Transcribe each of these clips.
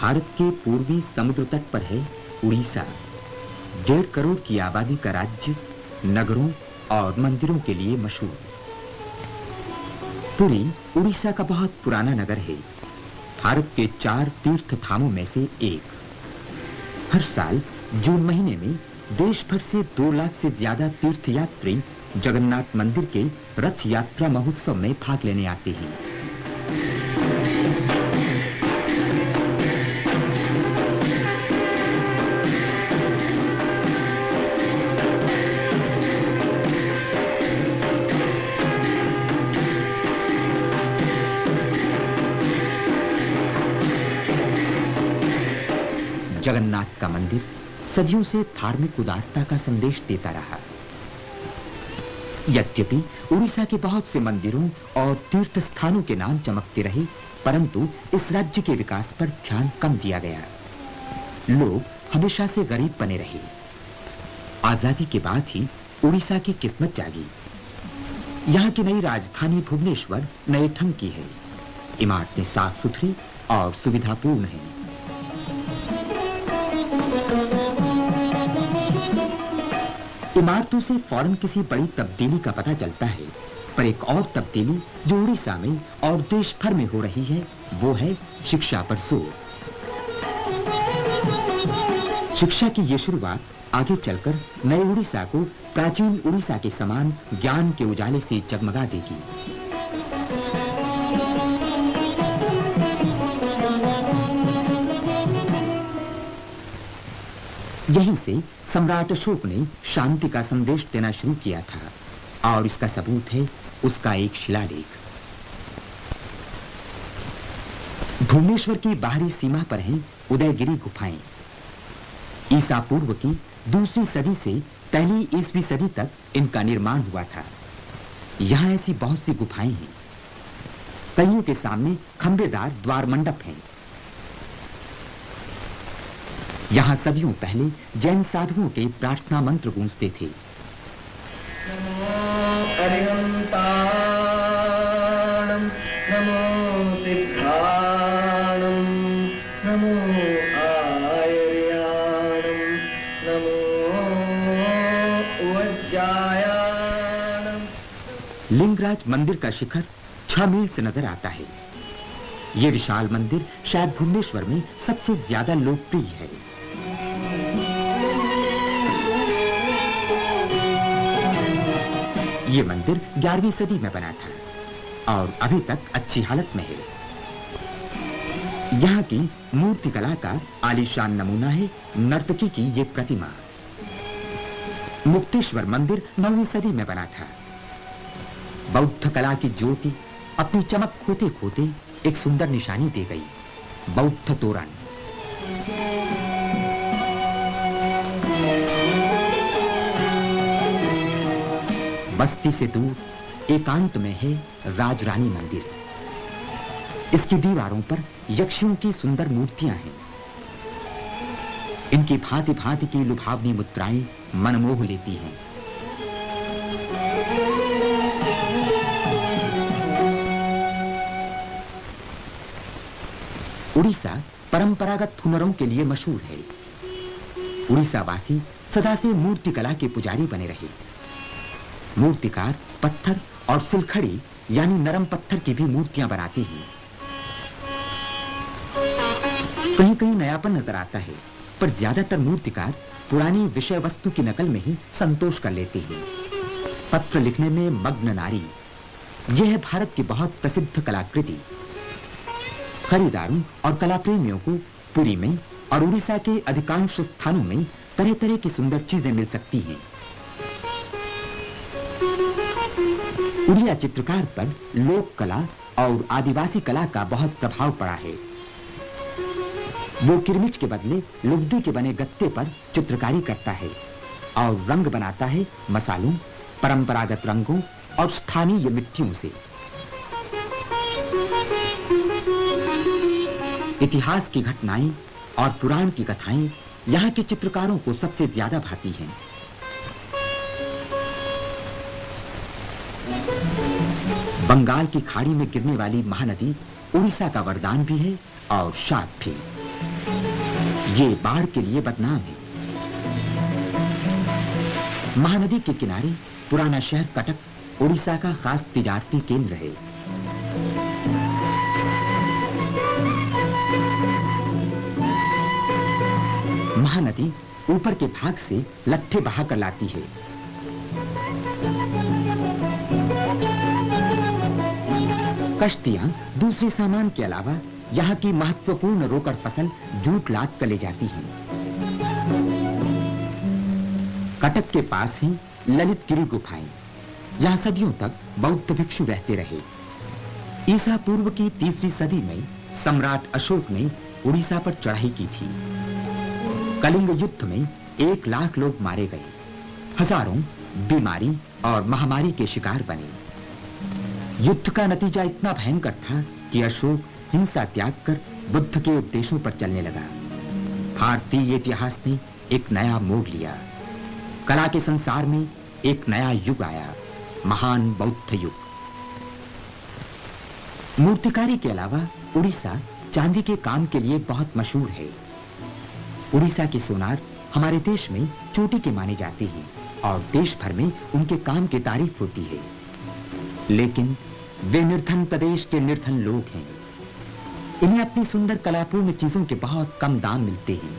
भारत के पूर्वी समुद्र तट पर है उड़ीसा। 1.5 करोड़ की आबादी का राज्य, नगरों और मंदिरों के लिए मशहूर। पुरी उड़ीसा का बहुत पुराना नगर है। भारत के 4 तीर्थ धामों में से एक। हर साल जून महीने में देश भर से 2 लाख से ज्यादा तीर्थयात्री जगन्नाथ मंदिर के रथ यात्रा महोत्सव में भाग लेने आते हैं। जगन्नाथ का मंदिर सदियों से धार्मिक उदारता का संदेश देता रहा। यद्यपि उड़ीसा के बहुत से मंदिरों और तीर्थ स्थानों के नाम चमकते रहे, परंतु इस राज्य के विकास पर ध्यान कम दिया गया। लोग हमेशा से गरीब बने रहे। आजादी के बाद ही उड़ीसा की किस्मत जागी। यहाँ की नई राजधानी भुवनेश्वर नए ढंग की है। इमारतें साफ सुथरी और सुविधापूर्ण हैं। इमारतों से फौरन किसी बड़ी तब्दीली का पता चलता है, पर एक और तब्दीली जो उड़ीसा में और देश भर में हो रही है, वो है शिक्षा पर जोर। शिक्षा की ये शुरुआत आगे चलकर नए उड़ीसा को प्राचीन उड़ीसा के समान ज्ञान के उजाले से जगमगा देगी। यहीं से सम्राट अशोक ने शांति का संदेश देना शुरू किया था और इसका सबूत है उसका एक शिलालेख। भुवनेश्वर की बाहरी सीमा पर हैं उदयगिरी गुफाएं। ईसा पूर्व की 2वीं सदी से पहली ईसवी सदी तक इनका निर्माण हुआ था। यहाँ ऐसी बहुत सी गुफाएं हैं। कईयों के सामने खंभेदार द्वार मंडप हैं। यहाँ सदियों पहले जैन साधुओं के प्रार्थना मंत्र गूंजते थे। लिंगराज मंदिर का शिखर 6 मील से नजर आता है। ये विशाल मंदिर शायद भुवनेश्वर में सबसे ज्यादा लोकप्रिय है। ये मंदिर 11वीं सदी में बना था और अभी तक अच्छी हालत में है। यहाँ की मूर्ति कला का आलीशान नमूना है नर्तकी की ये प्रतिमा। मुक्तेश्वर मंदिर 9वीं सदी में बना था। बौद्ध कला की ज्योति अपनी चमक खोते खोते एक सुंदर निशानी दे गई, बौद्ध तोरण। बस्ती से दूर एकांत में है राजरानी मंदिर। इसकी दीवारों पर यक्षियों की सुंदर मूर्तियां हैं। इनकी भांति भांति की लुभावनी मुद्राएं मनमोह लेती हैं। उड़ीसा परंपरागत हुनरों के लिए मशहूर है। उड़ीसा वासी सदा से मूर्ति कला के पुजारी बने रहे। मूर्तिकार पत्थर और सिलखड़ी यानी नरम पत्थर की भी मूर्तियां बनाते हैं। कहीं कहीं नयापन नजर आता है, पर ज्यादातर मूर्तिकार पुरानी विषय वस्तु की नकल में ही संतोष कर लेते हैं। पत्र लिखने में मग्न नारी, यह है भारत की बहुत प्रसिद्ध कलाकृति। खरीदारों और कला प्रेमियों को पुरी में और उड़ीसा के अधिकांश स्थानों में तरह तरह की सुंदर चीजें मिल सकती हैं। उड़िया चित्रकार पर लोक कला और आदिवासी कला का बहुत प्रभाव पड़ा है। वो किरमिच के बदले लुगदी के बने गत्ते पर चित्रकारी करता है और रंग बनाता है मसालों, परंपरागत रंगों और स्थानीय मिट्टियों से। इतिहास की घटनाएं और पुराण की कथाएं यहाँ के चित्रकारों को सबसे ज्यादा भाती हैं। बंगाल की खाड़ी में गिरने वाली महानदी उड़ीसा का वरदान भी है और शाप भी। ये बाढ़ के लिए बदनाम है। महानदी के किनारे पुराना शहर कटक उड़ीसा का खास तिजारती केंद्र है। महानदी ऊपर के भाग से लट्ठे बहाकर लाती है। कश्तियां दूसरे सामान के अलावा यहाँ की महत्वपूर्ण रोकड़ फसल जूट लाद कर ले जाती हैं। कटक के पास ही ललितगिरी गुफाएं। यहाँ सदियों तक बौद्ध भिक्षु रहते रहे। ईसा पूर्व की 3री सदी में सम्राट अशोक ने उड़ीसा पर चढ़ाई की थी। कलिंग युद्ध में 1 लाख लोग मारे गए। हजारों बीमारी और महामारी के शिकार बने। युद्ध का नतीजा इतना भयंकर था कि अशोक हिंसा त्याग कर बुद्ध के उपदेशों पर चलने लगा। भारतीय इतिहास ने एक नया मोड़ लिया। कला के संसार में एक नया युग आया, महान बौद्ध युग। मूर्तिकारी के अलावा उड़ीसा चांदी के काम के लिए बहुत मशहूर है। उड़ीसा के सोनार हमारे देश में चोटी के माने जाते हैं और देश भर में उनके काम की तारीफ होती है। लेकिन वे निर्धन प्रदेश के निर्धन लोग हैं। इन्हें अपनी सुंदर कलापूर्ण चीजों के बहुत कम दाम मिलते हैं।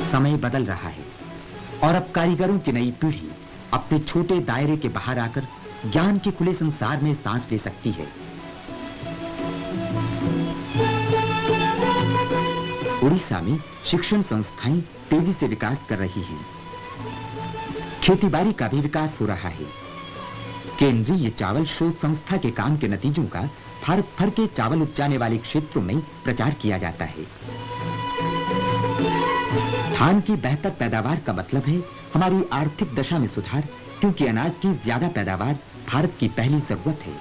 समय बदल रहा है और अब कारीगरों की नई पीढ़ी अपने छोटे दायरे के बाहर आकर ज्ञान के खुले संसार में सांस ले सकती है। उड़ीसा में शिक्षण संस्थाएं तेजी से विकास कर रही हैं। खेतीबाड़ी का भी विकास हो रहा है। केंद्रीय चावल शोध संस्था के काम के नतीजों का भारत भर के चावल उपजाने वाले क्षेत्रों में प्रचार किया जाता है। धान की बेहतर पैदावार का मतलब है हमारी आर्थिक दशा में सुधार, क्योंकि अनाज की ज्यादा पैदावार भारत की पहली जरूरत है।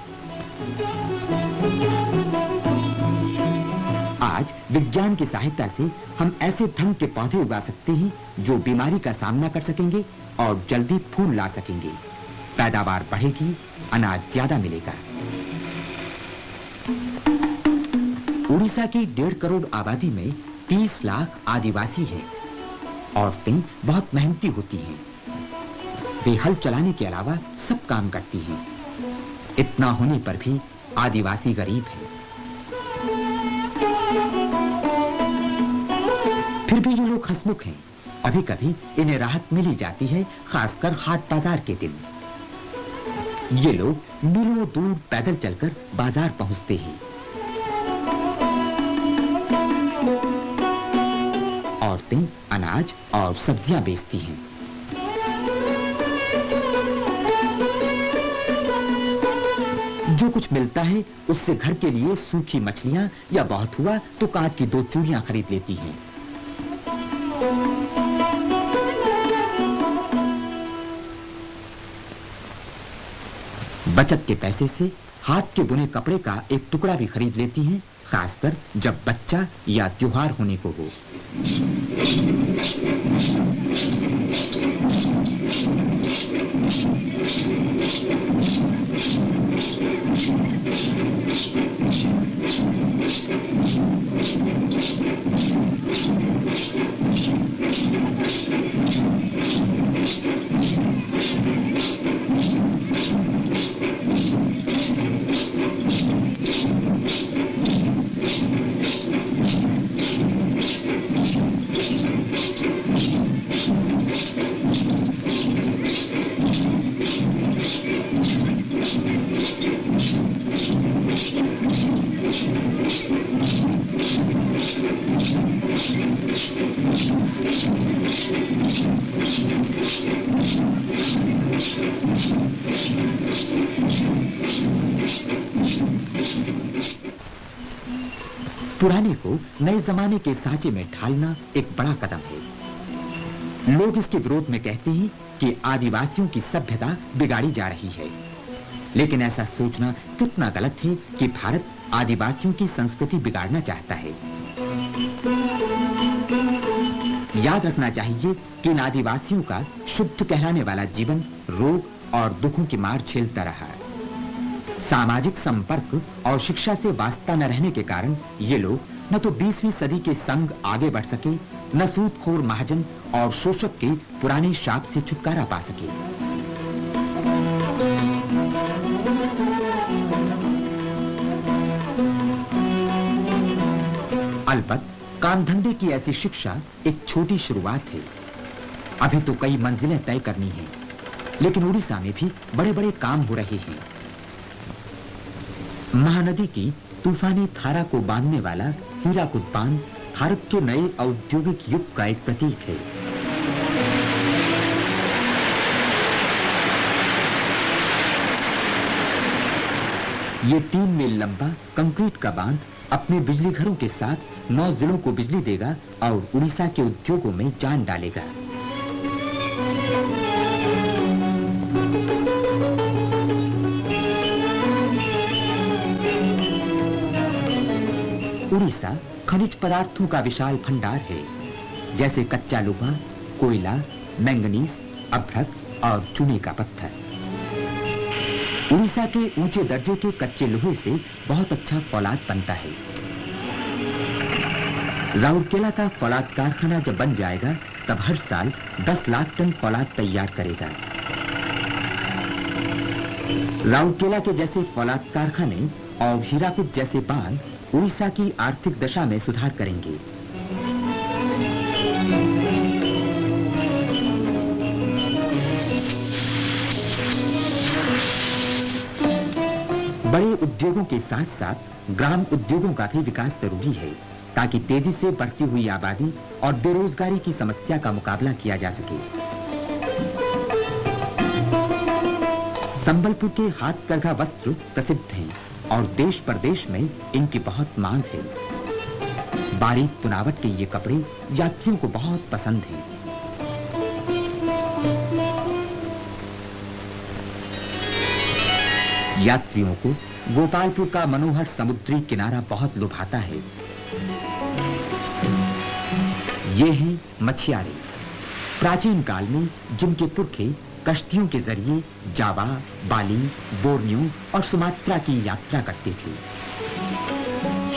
आज विज्ञान की सहायता से हम ऐसे ढंग के पौधे उगा सकते हैं जो बीमारी का सामना कर सकेंगे और जल्दी फूल ला सकेंगे। पैदावार बढ़ेगी, अनाज ज्यादा मिलेगा। उड़ीसा की 1.5 करोड़ आबादी में 30 लाख आदिवासी हैं। औरतें बहुत मेहनती होती हैं। वे हल चलाने के अलावा सब काम करती हैं। इतना होने पर भी आदिवासी गरीब हैं। फिर भी ये लोग हंसमुख हैं। कभी कभी इन्हें राहत मिली जाती है, खासकर हाट बाजार के दिन। ये लोग मीलों दूर पैदल चलकर बाजार पहुंचते हैं। औरतें अनाज और सब्जियां बेचती हैं। जो कुछ मिलता है उससे घर के लिए सूखी मछलियां या बहुत हुआ तो कांच की 2 चूड़ियां खरीद लेती हैं। बचत के पैसे से हाथ के बुने कपड़े का एक टुकड़ा भी खरीद लेती हैं, खासकर जब बच्चा या त्योहार होने को हो। पुराने को नए जमाने के सांचे में ढालना एक बड़ा कदम है। लोग इसके विरोध में कहते हैं कि आदिवासियों की सभ्यता बिगाड़ी जा रही है। लेकिन ऐसा सोचना कितना गलत है कि भारत आदिवासियों की संस्कृति बिगाड़ना चाहता है। याद रखना चाहिए कि इन आदिवासियों का शुद्ध कहलाने वाला जीवन रोग और दुखों की मार झेलता रहा। सामाजिक संपर्क और शिक्षा से वास्ता न रहने के कारण ये लोग न तो 20वीं सदी के संग आगे बढ़ सके, न सूदखोर महाजन और शोषक के पुराने शाप से छुटकारा पा सके। अलबत्त काम धंधे की ऐसी शिक्षा एक छोटी शुरुआत है। अभी तो कई मंजिलें तय करनी हैं, लेकिन उड़ीसा में भी बड़े-बड़े काम हो रहे हैं। महानदी की तूफानी धारा को बांधने वाला हीराकुद बांध भारत के नए औद्योगिक युग का एक प्रतीक है। ये 3 मील लंबा कंक्रीट का बांध अपने बिजली घरों के साथ 9 जिलों को बिजली देगा और उड़ीसा के उद्योगों में जान डालेगा। उड़ीसा खनिज पदार्थों का विशाल भंडार है, जैसे कच्चा लोहा, कोयला, मैंगनीज, अभ्रक और चूने का पत्थर। उड़ीसा के ऊंचे दर्जे के कच्चे लोहे से बहुत अच्छा फौलाद बनता है। राउरकेला का फौलाद कारखाना जब बन जाएगा तब हर साल 10 लाख टन फौलाद तैयार करेगा। राउरकेला के जैसे फौलाद कारखाने और हीराकुद जैसे बांध उड़ीसा की आर्थिक दशा में सुधार करेंगे। बड़े उद्योगों के साथ साथ ग्राम उद्योगों का भी विकास जरूरी है, ताकि तेजी से बढ़ती हुई आबादी और बेरोजगारी की समस्या का मुकाबला किया जा सके। संबलपुर के हाथकरघा वस्त्र प्रसिद्ध हैं और देश प्रदेश में इनकी बहुत मांग है। बारीक बुनावट के ये कपड़े यात्रियों को बहुत पसंद हैं। यात्रियों को गोपालपुर का मनोहर समुद्री किनारा बहुत लुभाता है। ये हैं मछियारे। प्राचीन काल में जिनके पुरखे कश्तियों के जरिए जावा, बाली, बोर्नियो और सुमात्रा की यात्रा करते थे।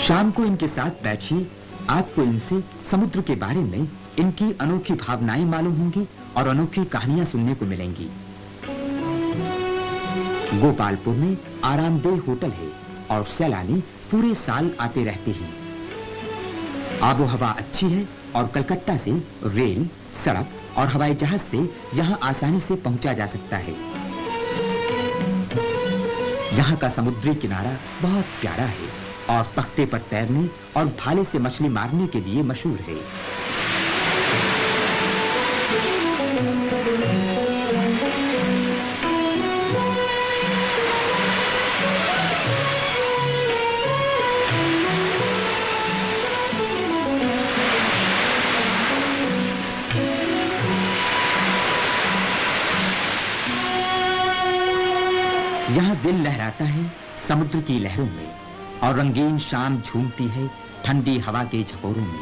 शाम को इनके साथ बैठिए, आपको इनसे समुद्र के बारे में इनकी अनोखी भावनाएं मालूम होंगी और अनोखी कहानियां सुनने को मिलेंगी। गोपालपुर में आरामदेह होटल है और सैलानी पूरे साल आते रहते हैं। आबो हवा अच्छी है और कलकत्ता से रेल, सड़क और हवाई जहाज से यहां आसानी से पहुंचा जा सकता है। यहां का समुद्री किनारा बहुत प्यारा है और तख्ते पर तैरने और भाले से मछली मारने के लिए मशहूर है। यहाँ दिल लहराता है समुद्र की लहरों में और रंगीन शाम झूमती है ठंडी हवा के झकोरों में।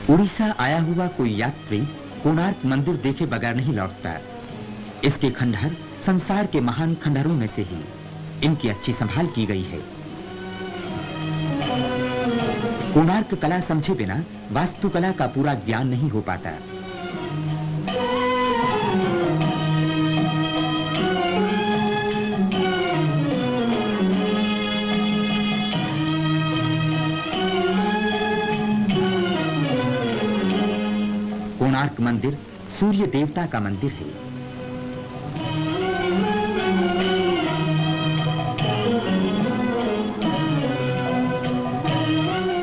उड़ीसा आया हुआ कोई यात्री कोणार्क मंदिर देखे बगैर नहीं लौटता। इसके खंडहर संसार के महान खंडहरों में से ही इनकी अच्छी संभाल की गई है। कोणार्क कला समझे बिना वास्तुकला का पूरा ज्ञान नहीं हो पाता। कोणार्क मंदिर सूर्य देवता का मंदिर है।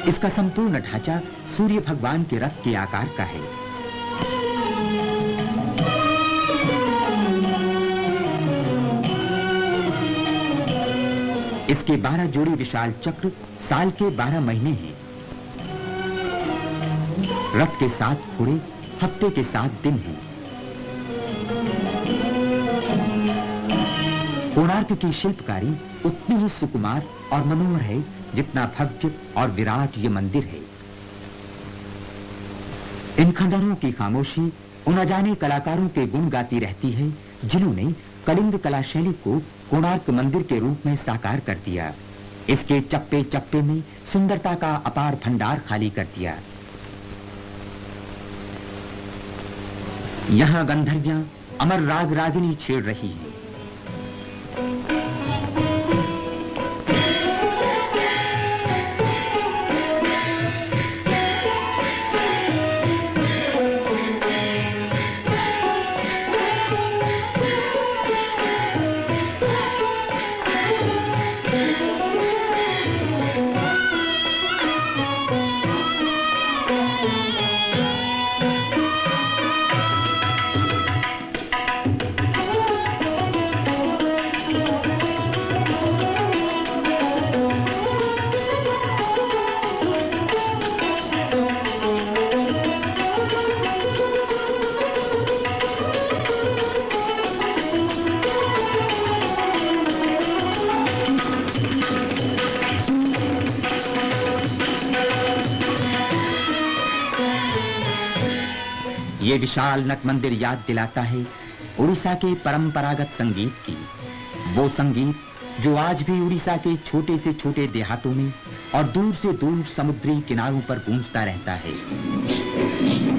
इसका संपूर्ण ढांचा सूर्य भगवान के रथ के आकार का है। इसके 12 जोड़ी विशाल चक्र साल के 12 महीने हैं। रथ के 7 घोड़े हफ्ते के 7 दिन हैं। कोणार्क की शिल्पकारी उतनी ही सुकुमार और मनोहर है जितना भव्य और विराट ये मंदिर है। इन खंडहरों की खामोशी उन अजाने कलाकारों के गुण गाती रहती है जिन्होंने कलिंग कला शैली को कोणार्क मंदिर के रूप में साकार कर दिया। इसके चप्पे चप्पे में सुंदरता का अपार भंडार खाली कर दिया। यहाँ गंधर्वियां अमर राग रागिनी छेड़ रही हैं। ये विशाल नट मंदिर याद दिलाता है उड़ीसा के परंपरागत संगीत की, वो संगीत जो आज भी उड़ीसा के छोटे से छोटे देहातों में और दूर से दूर समुद्री किनारों पर गूंजता रहता है।